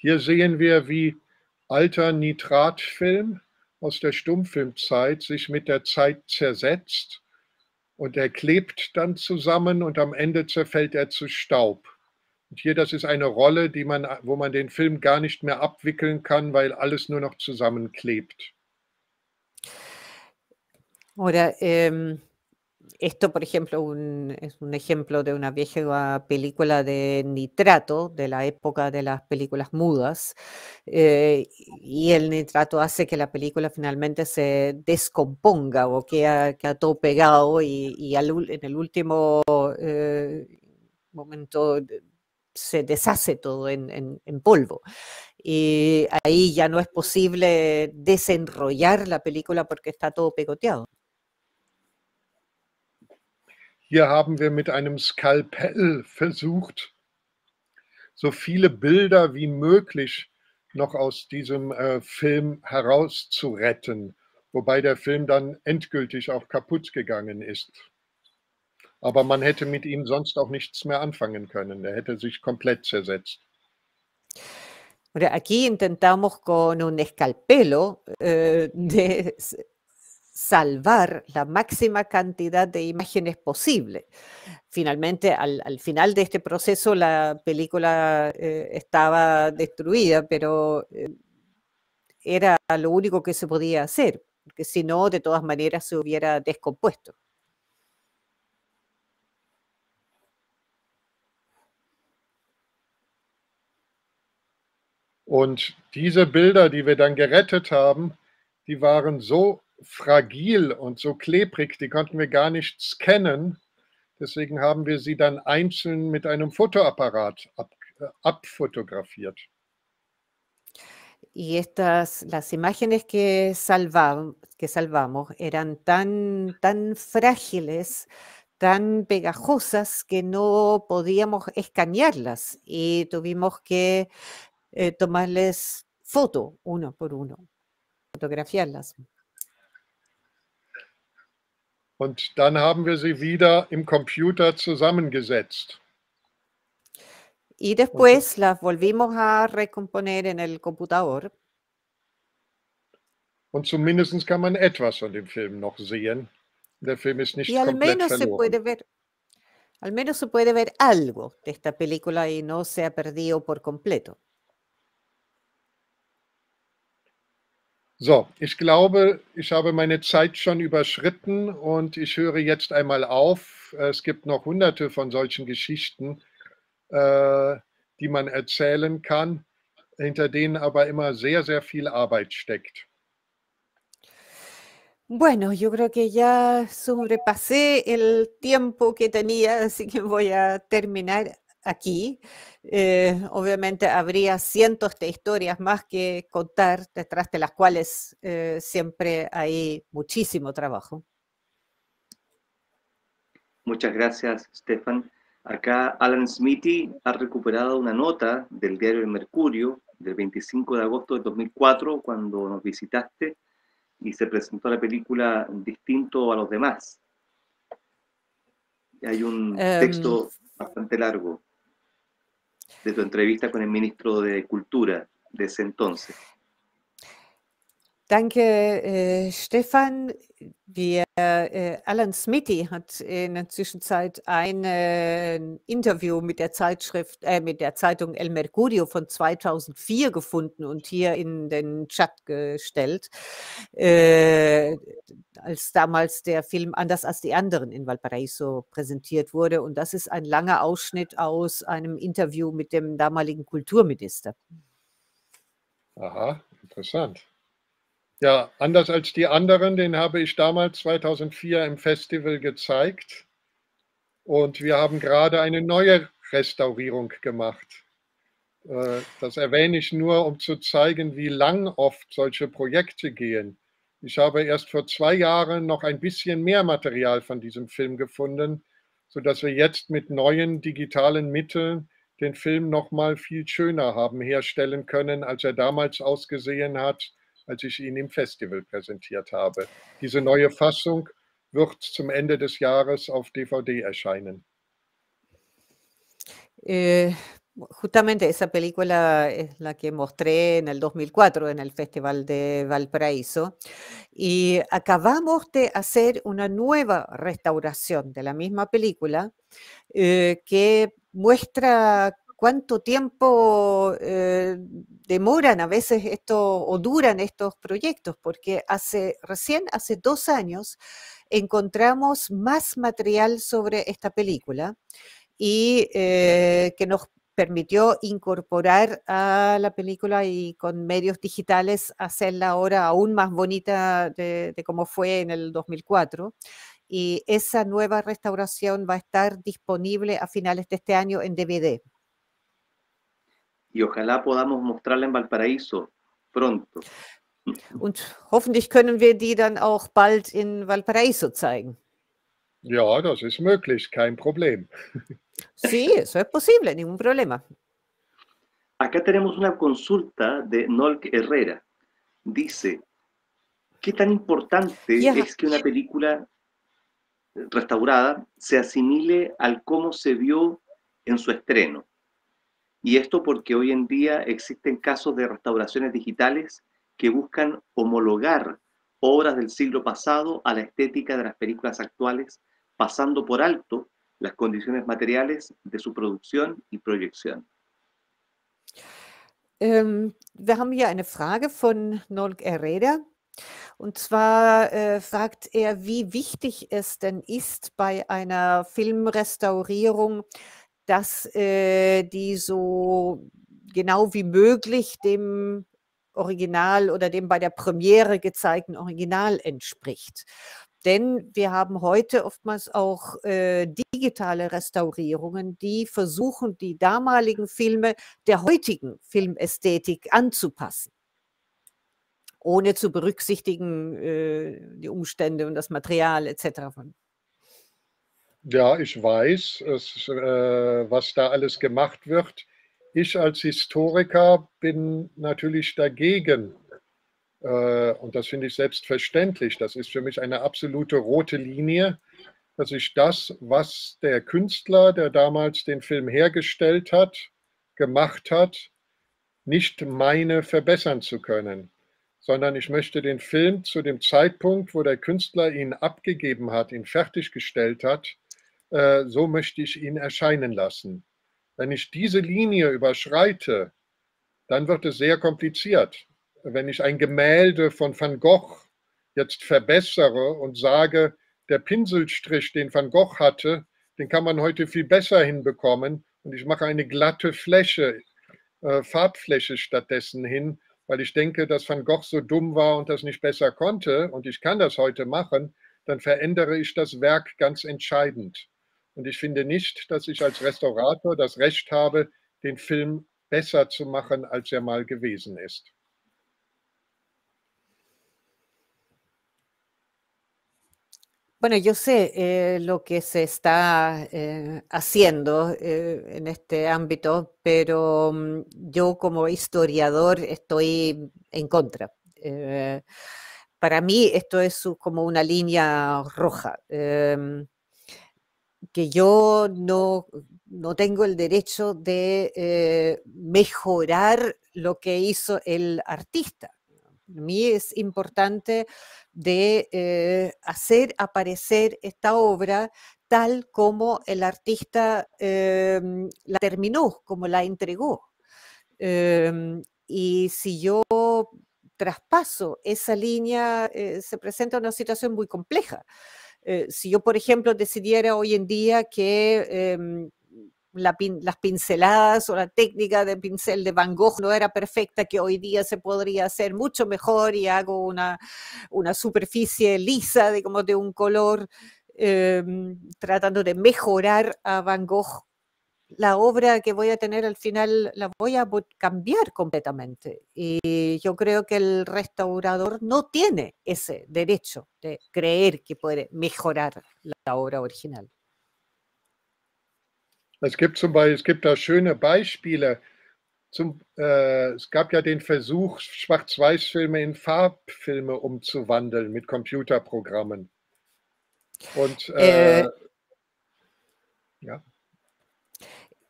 Hier sehen wir, wie alter Nitratfilm aus der Stummfilmzeit sich mit der Zeit zersetzt und er klebt dann zusammen und am Ende zerfällt er zu Staub. Und hier, das ist eine Rolle, wo man den Film gar nicht mehr abwickeln kann, weil alles nur noch zusammenklebt. Ahora, esto, por ejemplo, es un ejemplo de una vieja película de nitrato de la época de las películas mudas, y el nitrato hace que la película finalmente se descomponga o queda todo pegado y en el último momento se deshace todo en polvo. Y ahí ya no es posible desenrollar la película porque está todo pegoteado. Hier haben wir mit einem Skalpell versucht, so viele Bilder wie möglich noch aus diesem Film herauszuretten, wobei der Film dann endgültig auch kaputt gegangen ist. Aber man hätte mit ihm sonst auch nichts mehr anfangen können. Er hätte sich komplett zersetzt. Ahora, aquí intentamos con un escalpelo de salvar la máxima cantidad de imágenes posible. Finalmente, al final de este proceso, la película estaba destruida, pero era lo único que se podía hacer, porque si no, de todas maneras se hubiera descompuesto. Und diese Bilder, die wir dann gerettet haben, die waren so fragil und so klebrig, die konnten wir gar nicht scannen. Deswegen haben wir sie dann einzeln mit einem Fotoapparat abfotografiert. Y las imágenes que salvamos eran tan frágiles, tan pegajosas que no podíamos escanearlas y tuvimos que tomarles foto uno por uno, fotografiarlas. Und dann haben wir sie wieder im Computer zusammengesetzt. Y después las volvimos a recomponer en el computador. Und zumindest kann man etwas von dem Film noch sehen. Der Film ist nicht Y al komplett menos verloren. se puede ver algo de esta película y no se ha perdido por completo. So, ich glaube, ich habe meine Zeit schon überschritten und ich höre jetzt einmal auf. Es gibt noch hunderte von solchen Geschichten, die man erzählen kann, hinter denen aber immer sehr, sehr viel Arbeit steckt. Bueno, yo creo que ya sobrepasé el tiempo que tenía, así que voy a terminar aquí. Obviamente habría cientos de historias más que contar, detrás de las cuales siempre hay muchísimo trabajo. Muchas gracias, Stefan. Acá Alan Smithy ha recuperado una nota del diario El Mercurio del 25 de agosto de 2004, cuando nos visitaste y se presentó la película distinto a los demás. Hay un texto bastante largo de tu entrevista con el ministro de Cultura de ese entonces. Danke, Stefan. Alan Smithy hat in der Zwischenzeit ein Interview mit der Zeitung El Mercurio von 2004 gefunden und hier in den Chat gestellt, als damals der Film Anders als die anderen in Valparaíso präsentiert wurde. Und das ist ein langer Ausschnitt aus einem Interview mit dem damaligen Kulturminister. Aha, interessant. Ja, Anders als die anderen, den habe ich damals 2004 im Festival gezeigt. Und wir haben gerade eine neue Restaurierung gemacht. Das erwähne ich nur, um zu zeigen, wie lang oft solche Projekte gehen. Ich habe erst vor 2 Jahren noch ein bisschen mehr Material von diesem Film gefunden, sodass wir jetzt mit neuen digitalen Mitteln den Film noch mal viel schöner haben herstellen können, als er damals ausgesehen hat, als ich ihn im Festival präsentiert habe. Diese neue Fassung wird zum Ende des Jahres auf DVD erscheinen. Justamente esa película es la que mostré en el 2004 en el Festival de Valparaíso y acabamos de hacer una nueva restauración de la misma película que muestra cuánto tiempo demoran a veces o duran estos proyectos, porque recién hace 2 años encontramos más material sobre esta película y que nos permitió incorporar a la película y con medios digitales hacerla ahora aún más bonita de como fue en el 2004. Y esa nueva restauración va a estar disponible a finales de este año en DVD. Y ojalá podamos mostrarla en Valparaíso pronto. Und hoffentlich können wir die dann auch bald in Valparaíso zeigen. Ja, das ist möglich, kein Problem. Sí, eso es posible, ningún problema. Acá tenemos una consulta de Nolk Herrera. Dice, ¿qué tan importante es que una película restaurada se asimile al cómo se vio en su estreno? Y esto porque hoy en día existen casos de restauraciones digitales que buscan homologar obras del siglo pasado a la estética de las películas actuales, pasando por alto las condiciones materiales de su producción y proyección. Wir haben hier eine Frage von Nolk Herrera. Und zwar fragt er, wie wichtig es denn ist bei einer Filmrestaurierung, dass die so genau wie möglich dem Original oder dem bei der Premiere gezeigten Original entspricht. Denn wir haben heute oftmals auch digitale Restaurierungen, die versuchen, die damaligen Filme der heutigen Filmästhetik anzupassen, ohne zu berücksichtigen die Umstände und das Material etc. Ja, ich weiß, was da alles gemacht wird. Ich als Historiker bin natürlich dagegen. Und das finde ich selbstverständlich. Das ist für mich eine absolute rote Linie, dass ich das, was der Künstler, der damals den Film hergestellt hat, gemacht hat, nicht meine verbessern zu können, sondern ich möchte den Film zu dem Zeitpunkt, wo der Künstler ihn abgegeben hat, ihn fertiggestellt hat, so möchte ich ihn erscheinen lassen. Wenn ich diese Linie überschreite, dann wird es sehr kompliziert. Wenn ich ein Gemälde von Van Gogh jetzt verbessere und sage, der Pinselstrich, den Van Gogh hatte, den kann man heute viel besser hinbekommen und ich mache eine glatte Fläche, Farbfläche stattdessen hin, weil ich denke, dass Van Gogh so dumm war und das nicht besser konnte und ich kann das heute machen, dann verändere ich das Werk ganz entscheidend. Und ich finde nicht, dass ich als Restaurator das Recht habe, den Film besser zu machen, als er mal gewesen ist. Bueno, yo sé lo que se está haciendo en este ámbito, pero yo como historiador estoy en contra. Para mí esto es como una línea roja, que yo no tengo el derecho de mejorar lo que hizo el artista. Para mí es importante de hacer aparecer esta obra tal como el artista la terminó, como la entregó. Y si yo traspaso esa línea, se presenta una situación muy compleja. Si yo, por ejemplo, decidiera hoy en día que las pinceladas o la técnica de pincel de Van Gogh no era perfecta, que hoy día se podría hacer mucho mejor y hago una superficie lisa de un color, tratando de mejorar a Van Gogh, la obra que voy a tener al final la voy a cambiar completamente. Y yo creo que el restaurador no tiene ese derecho de creer que puede mejorar la obra original. Es gibt da schöne Beispiele. Es gab ja den Versuch, Schwarz-Weiß-Filme in Farbfilme umzuwandeln mit Computerprogrammen. Und ja.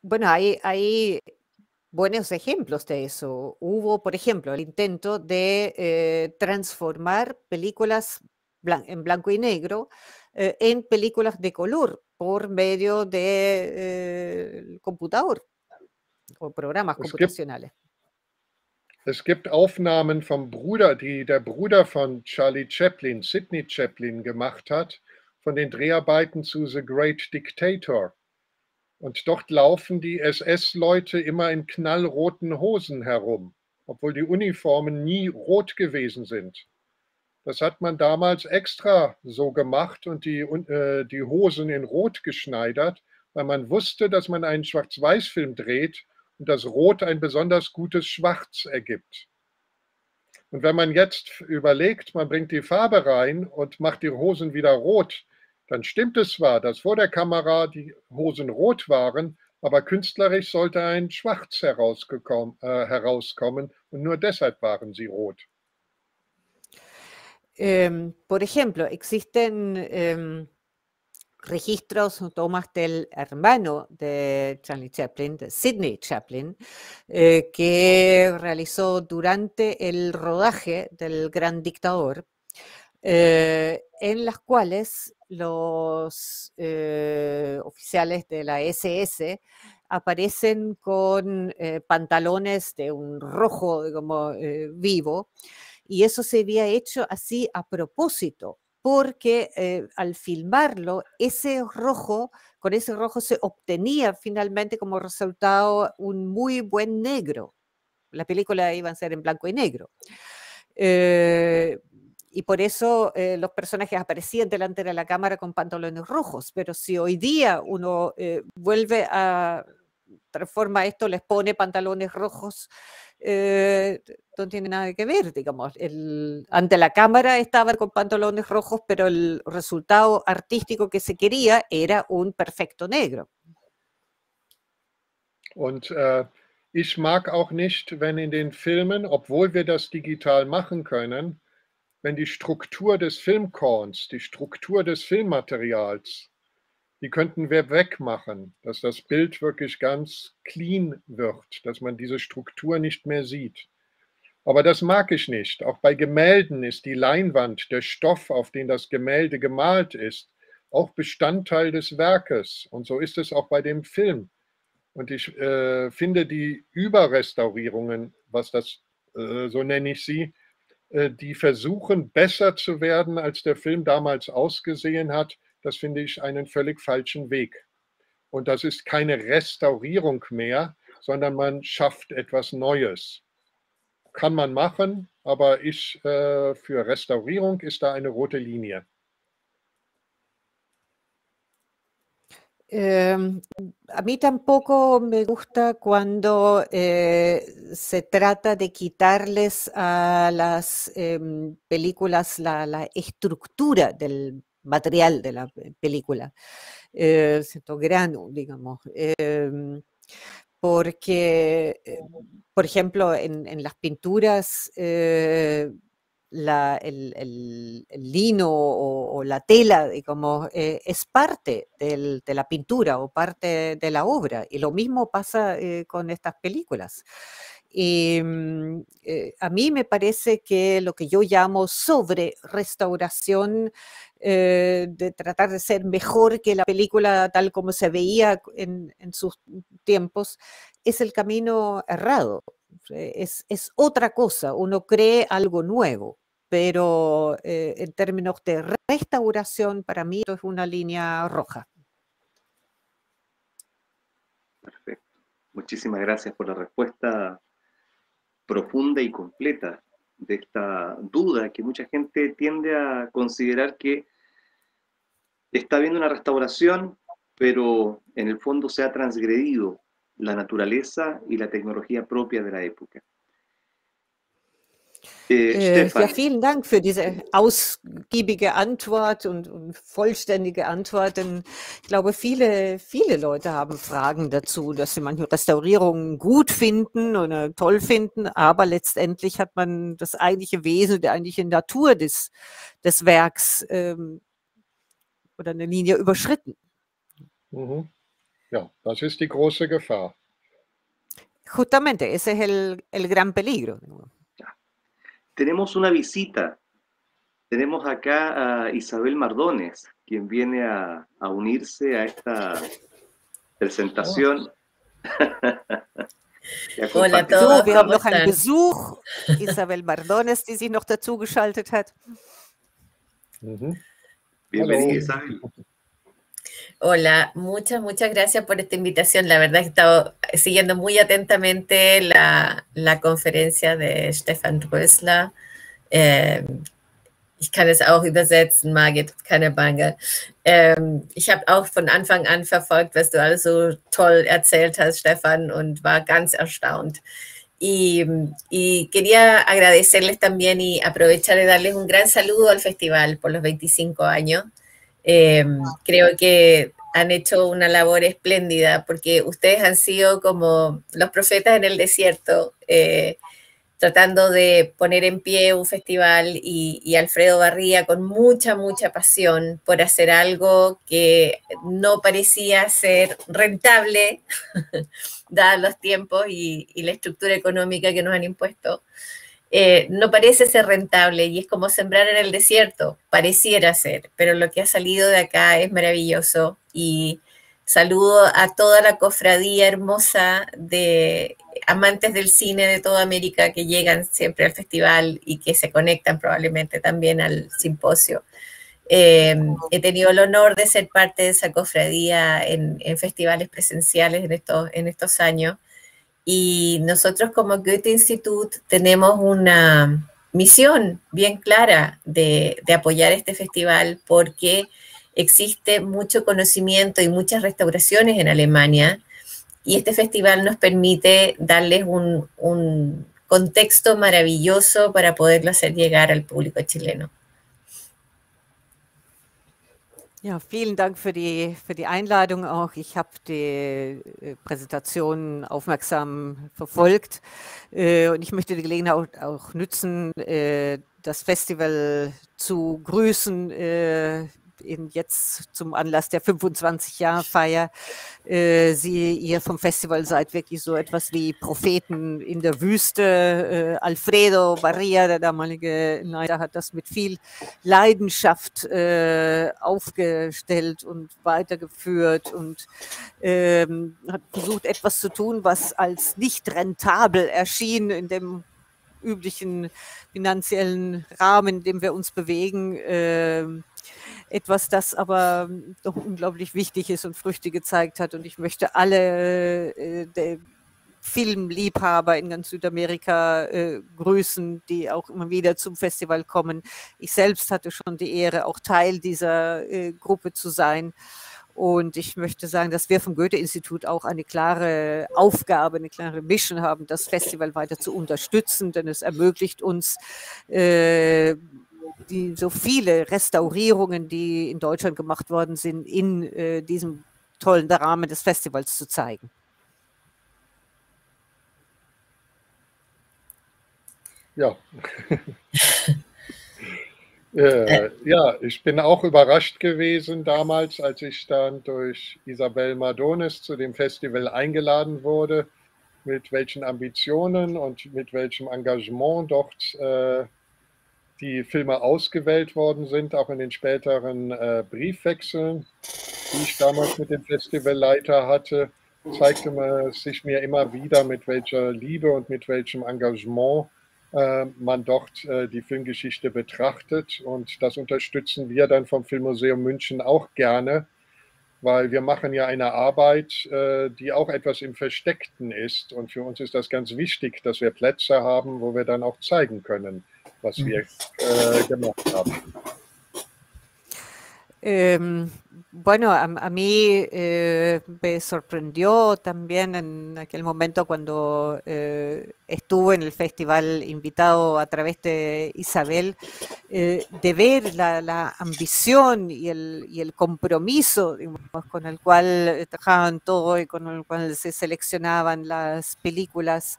Bueno, hay buenos ejemplos de eso. Hubo, por ejemplo, el intento de transformar películas en blanco y negro en películas de color por medio del computador o programas computacionales. Es gibt Aufnahmen vom Bruder, die der Bruder von Charlie Chaplin, Sidney Chaplin, gemacht hat, von den Dreharbeiten zu The Great Dictator. Und dort laufen die SS-Leute immer in knallroten Hosen herum, obwohl die Uniformen nie rot gewesen sind. Das hat man damals extra so gemacht und die Hosen in Rot geschneidert, weil man wusste, dass man einen Schwarz-Weiß-Film dreht und das Rot ein besonders gutes Schwarz ergibt. Und wenn man jetzt überlegt, man bringt die Farbe rein und macht die Hosen wieder rot, dann stimmt es zwar, dass vor der Kamera die Hosen rot waren, aber künstlerisch sollte ein Schwarz herauskommen und nur deshalb waren sie rot. Por ejemplo, existen registros, tomas del hermano de Charlie Chaplin, de Sidney Chaplin, que realizó durante el rodaje del Gran Dictador, en las cuales los oficiales de la SS aparecen con pantalones de un rojo vivo, y eso se había hecho así a propósito porque al filmarlo, con ese rojo se obtenía finalmente como resultado un muy buen negro. La película iba a ser en blanco y negro. Y por eso los personajes aparecían delante de la cámara con pantalones rojos, pero si hoy día uno vuelve a transforma esto, les pone pantalones rojos, no tiene nada que ver, digamos. Ante la cámara estaban con pantalones rojos, pero el resultado artístico que se quería era un perfecto negro. Und ich mag auch nicht, wenn in den Filmen, obwohl wir das digital machen können, wenn die Struktur des Filmkorns, die Struktur des Filmmaterials, die könnten wir wegmachen, dass das Bild wirklich ganz clean wird, dass man diese Struktur nicht mehr sieht. Aber das mag ich nicht. Auch bei Gemälden ist die Leinwand, der Stoff, auf den das Gemälde gemalt ist, auch Bestandteil des Werkes. Und so ist es auch bei dem Film. Und ich finde die Überrestaurierungen, so nenne ich sie, die versuchen besser zu werden, als der Film damals ausgesehen hat, das finde ich einen völlig falschen Weg. Und das ist keine Restaurierung mehr, sondern man schafft etwas Neues. Kann man machen, aber für Restaurierung ist da eine rote Linie. A mí tampoco me gusta cuando se trata de quitarles a las películas la estructura del material de la película, cierto grano, digamos. Porque, por ejemplo, en las pinturas, el lino o la tela, digamos, es parte de la pintura o parte de la obra. Y lo mismo pasa con estas películas. Y a mí me parece que lo que yo llamo sobre restauración, de tratar de ser mejor que la película tal como se veía en sus tiempos, es el camino errado. Es otra cosa, uno cree algo nuevo, pero en términos de restauración, para mí esto es una línea roja. Perfecto. Muchísimas gracias por la respuesta profunda y completa de esta duda que mucha gente tiende a considerar que está habiendo una restauración, pero en el fondo se ha transgredido la naturaleza y la tecnología propia de la época. Ja, vielen Dank für diese ausgiebige Antwort und vollständige Antwort. Denn ich glaube, viele Leute haben Fragen dazu, dass sie manche Restaurierungen gut finden oder toll finden, aber letztendlich hat man das eigentliche Wesen, die eigentliche Natur des Werks oder eine Linie überschritten. Mhm. Ja, das ist die große Gefahr. Justamente, ese es el gran peligro. Tenemos una visita. Tenemos acá a Isabel Mardones, quien viene a unirse a esta presentación. Hola a todos, So, wir haben ¿cómo noch einen están? Besuch. Isabel Mardones, die sich noch dazugeschaltet hat. Mhm. Bienvenida, Hallo. Isabel. Hola, muchas gracias por esta invitación. La verdad que he estado siguiendo muy atentamente la Konferenz de Stefan Rösler. Ich kann es auch übersetzen, Margit, keine Bange. Ich habe auch von Anfang an verfolgt, was du alles so toll erzählt hast, Stefan, und war ganz erstaunt. Y quería agradecerles también y aprovechar de darles un gran saludo al festival por los 25 años. Creo que han hecho una labor espléndida porque ustedes han sido como los profetas en el desierto, tratando de poner en pie un festival y Alfredo Barría con mucha pasión por hacer algo que no parecía ser rentable dados los tiempos y la estructura económica que nos han impuesto. No parece ser rentable y es como sembrar en el desierto, pareciera ser, pero lo que ha salido de acá es maravilloso y saludo a toda la cofradía hermosa de amantes del cine de toda América que llegan siempre al festival y que se conectan probablemente también al simposio. He tenido el honor de ser parte de esa cofradía en festivales presenciales en estos años. Y nosotros como Goethe Institut tenemos una misión bien clara de apoyar este festival porque existe mucho conocimiento y muchas restauraciones en Alemania y este festival nos permite darles un contexto maravilloso para poderlo hacer llegar al público chileno. Ja, vielen Dank für die Einladung auch. Ich habe die Präsentation aufmerksam verfolgt und ich möchte die Gelegenheit auch nutzen, das Festival zu grüßen, jetzt zum Anlass der 25-Jahr-Feier. Ihr vom Festival seid wirklich so etwas wie Propheten in der Wüste. Alfredo Barria, der damalige Leiter, hat das mit viel Leidenschaft aufgestellt und weitergeführt und hat versucht, etwas zu tun, was als nicht rentabel erschien in dem üblichen finanziellen Rahmen, in dem wir uns bewegen. Etwas, das aber doch unglaublich wichtig ist und Früchte gezeigt hat. Und ich möchte alle Filmliebhaber in ganz Südamerika grüßen, die auch immer wieder zum Festival kommen. Ich selbst hatte schon die Ehre, auch Teil dieser Gruppe zu sein. Und ich möchte sagen, dass wir vom Goethe-Institut auch eine klare Aufgabe, eine klare Mission haben, das Festival weiter zu unterstützen, denn es ermöglicht uns, so viele Restaurierungen, die in Deutschland gemacht worden sind, in diesem tollen Rahmen des Festivals zu zeigen. Ja. Ja, ich bin auch überrascht gewesen damals, als ich dann durch Isabel Mardones zu dem Festival eingeladen wurde, mit welchen Ambitionen und mit welchem Engagement dort die Filme ausgewählt worden sind, auch in den späteren Briefwechseln, die ich damals mit dem Festivalleiter hatte, zeigte sich mir immer wieder, mit welcher Liebe und mit welchem Engagement man dort die Filmgeschichte betrachtet. Und das unterstützen wir dann vom Filmmuseum München auch gerne, weil wir machen ja eine Arbeit, die auch etwas im Versteckten ist. Und für uns ist das ganz wichtig, dass wir Plätze haben, wo wir dann auch zeigen können, was wir gemacht haben. Bueno, a mí me sorprendió también en aquel momento cuando estuve en el festival invitado a través de Isabel, de ver la ambición y el compromiso, digamos, con el cual trabajaban todo y con el cual se seleccionaban las películas,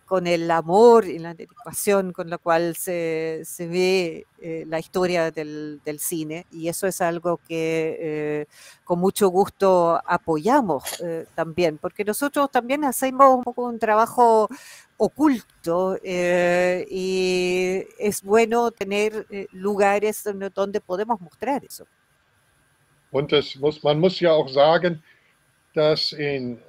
con el amor y la dedicación con la cual se ve la historia del cine, y eso es algo que con mucho gusto apoyamos también, porque nosotros también hacemos un poco un trabajo oculto y es bueno tener lugares donde podemos mostrar eso. Und man muss ja auch sagen, dass in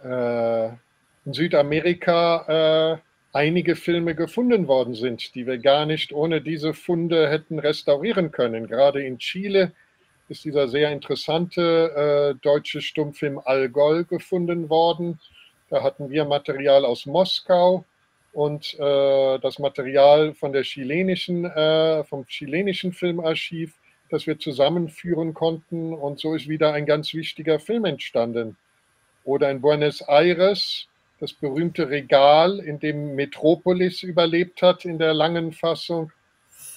Südamerika einige Filme gefunden worden sind, die wir gar nicht ohne diese Funde hätten restaurieren können. Gerade in Chile ist dieser sehr interessante deutsche Stummfilm Algol gefunden worden. Da hatten wir Material aus Moskau und das Material von vom chilenischen Filmarchiv, das wir zusammenführen konnten. Und so ist wieder ein ganz wichtiger Film entstanden. Oder in Buenos Aires das berühmte Regal, in dem Metropolis überlebt hat in der langen Fassung.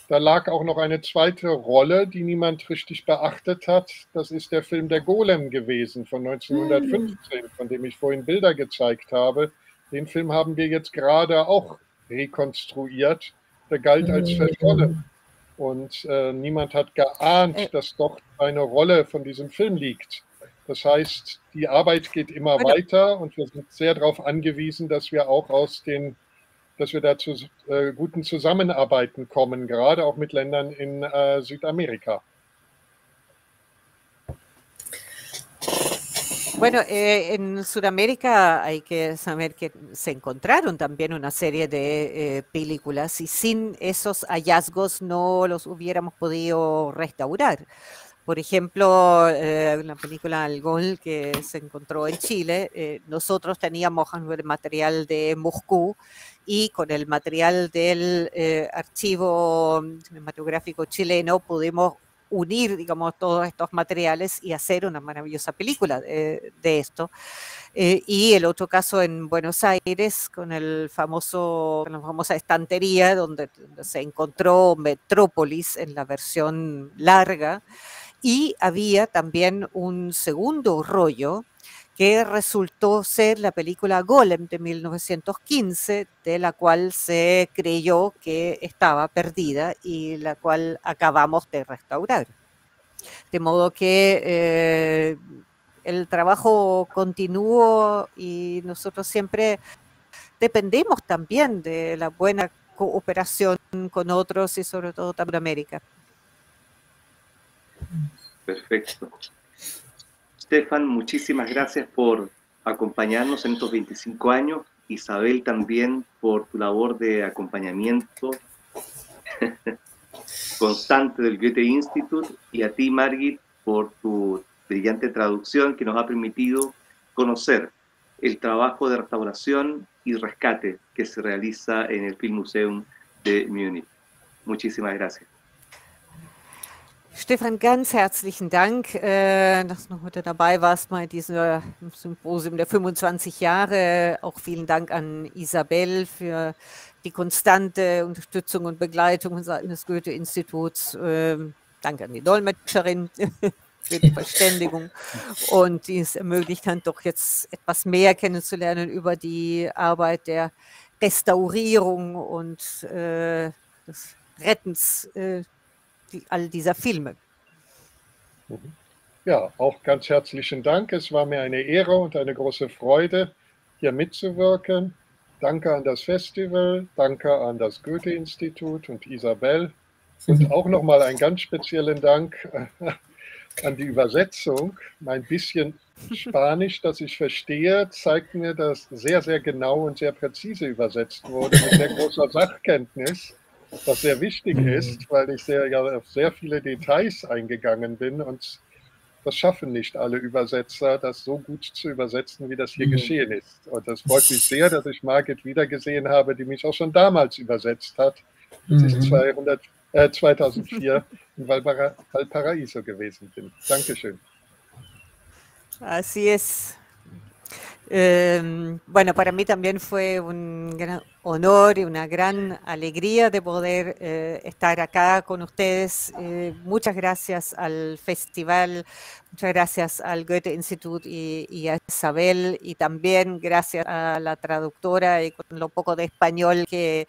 Da lag auch noch eine zweite Rolle, die niemand richtig beachtet hat. Das ist der Film Der Golem gewesen von 1915, von dem ich vorhin Bilder gezeigt habe. Den Film haben wir jetzt gerade auch rekonstruiert. Der galt als verschollen. Und niemand hat geahnt, dass dort eine Rolle von diesem Film liegt. Das heißt, die Arbeit geht immer weiter und wir sind sehr darauf angewiesen, dass wir auch dass wir da zu guten Zusammenarbeiten kommen, gerade auch mit Ländern in Südamerika. Bueno, en Sudamérica hay que saber que se encontraron también una serie de películas y sin esos hallazgos no los hubiéramos podido restaurar. Por ejemplo, la película Algol que se encontró en Chile, nosotros teníamos el material de Moscú y con el material del archivo cinematográfico chileno pudimos unir, digamos, todos estos materiales y hacer una maravillosa película de esto. Y el otro caso en Buenos Aires con la famosa estantería donde se encontró Metrópolis en la versión larga. Y había también un segundo rollo que resultó ser la película Golem de 1915, de la cual se creyó que estaba perdida y la cual acabamos de restaurar. De modo que el trabajo continuó y nosotros siempre dependemos también de la buena cooperación con otros y sobre todo también América. Perfecto. Stefan, muchísimas gracias por acompañarnos en estos 25 años. Isabel también por tu labor de acompañamiento constante del Goethe Institut, y a ti, Margit, por tu brillante traducción que nos ha permitido conocer el trabajo de restauración y rescate que se realiza en el Filmmuseum de Múnich. Muchísimas gracias. Stefan, ganz herzlichen Dank, dass du heute dabei warst bei diesem Symposium der 25 Jahre. Auch vielen Dank an Isabel für die konstante Unterstützung und Begleitung seitens des Goethe-Instituts. Danke an die Dolmetscherin für die Verständigung und die es ermöglicht hat, doch jetzt etwas mehr kennenzulernen über die Arbeit der Restaurierung und des Rettens all dieser Filme. Ja, auch ganz herzlichen Dank. Es war mir eine Ehre und eine große Freude, hier mitzuwirken. Danke an das Festival, danke an das Goethe-Institut und Isabel. Und auch nochmal einen ganz speziellen Dank an die Übersetzung. Mein bisschen Spanisch, das ich verstehe, zeigt mir, dass sehr, sehr genau und sehr präzise übersetzt wurde, mit sehr großer Sachkenntnis. Was sehr wichtig ist, weil ich auf sehr viele Details eingegangen bin und das schaffen nicht alle Übersetzer, das so gut zu übersetzen, wie das hier geschehen ist. Und das freut mich sehr, dass ich Margit wiedergesehen habe, die mich auch schon damals übersetzt hat. Das ist 2004 in Valparaíso gewesen bin. Dankeschön. Así es. Bueno, para mí también fue un gran honor y una gran alegría de poder estar acá con ustedes. Muchas gracias al festival, muchas gracias al Goethe Institut y a Isabel, y también gracias a la traductora, y con lo poco de español que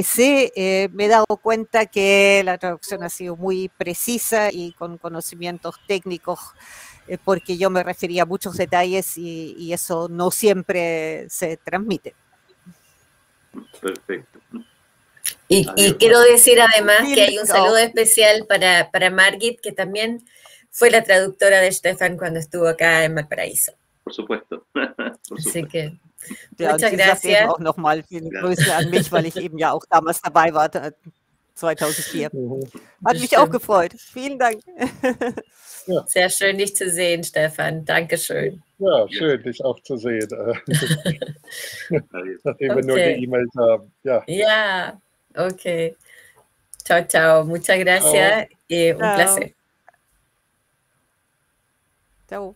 sé, me he dado cuenta que la traducción ha sido muy precisa y con conocimientos técnicos, porque yo me refería a muchos detalles y eso no siempre se transmite. Perfecto. Y quiero decir además que hay un saludo especial para Margit, que también fue la traductora de Stefan cuando estuvo acá en Valparaíso. Por supuesto. Por supuesto. Así que ja, muchas und gracias. Eben auch nochmal viele Grüße an mich, weil ich eben ja auch damals dabei war, 2004. Hat mich auch gefreut. Vielen Dank. Ja. Sehr schön, dich zu sehen, Stefan. Dankeschön. Ja, schön, dich auch zu sehen. Nachdem wir nur geemailt haben. Ja. Ja, okay. Ciao, ciao. Muchas gracias. Un placer. Ciao.